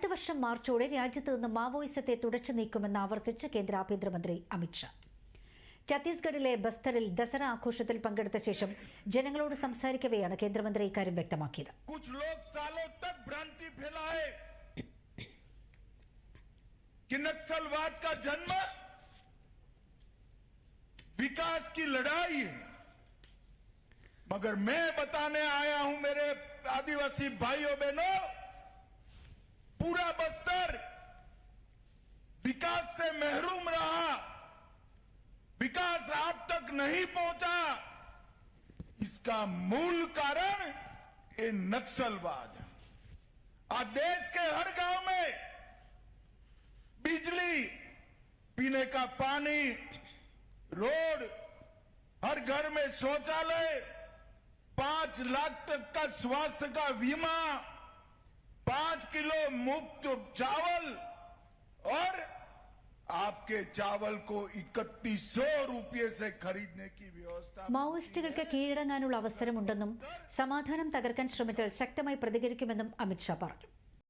അടുത്ത വർഷം മാർച്ചോടെ രാജ്യത്ത് നിന്ന് മാവോയിസത്തെ തുടച്ചു നീക്കുമെന്ന് ആവർത്തിച്ച് കേന്ദ്ര ആഭ്യന്തരമന്ത്രി അമിത്ഷാ. ഛത്തീസ്ഗഡിലെ ബസ്തറിൽ ദസറ ആഘോഷത്തിൽ പങ്കെടുത്ത ശേഷം ജനങ്ങളോട് സംസാരിക്കവെയാണ് കേന്ദ്രമന്ത്രി ഇക്കാര്യം വ്യക്തമാക്കിയത്. नक्सलवाद का जन्म विकास की लड़ाई है, मगर मैं बताने आया हूं मेरे आदिवासी भाइयों बहनों, पूरा बस्तर विकास से महरूम रहा, विकास आप तक नहीं पहुंचा। इसका मूल कारण ये नक्सलवाद है। आज देश के हर गांव में बिजली, पीने का पानी, रोड, हर घर में शौचालय, 5 लाख तक का स्वास्थ्य का बीमा, 5 किलो मुफ्त चावल और आपके चावल को 3100 रुपये से खरीदने की व्यवस्था. മാവോയിസ്റ്റുകൾക്ക് കീഴടങ്ങാനുള്ള അവസരമുണ്ടെന്നും സമാധാനം തകർക്കാൻ ശ്രമിച്ചാൽ ശക്തമായി പ്രതികരിക്കുമെന്നും അമിത്ഷാ പറഞ്ഞു.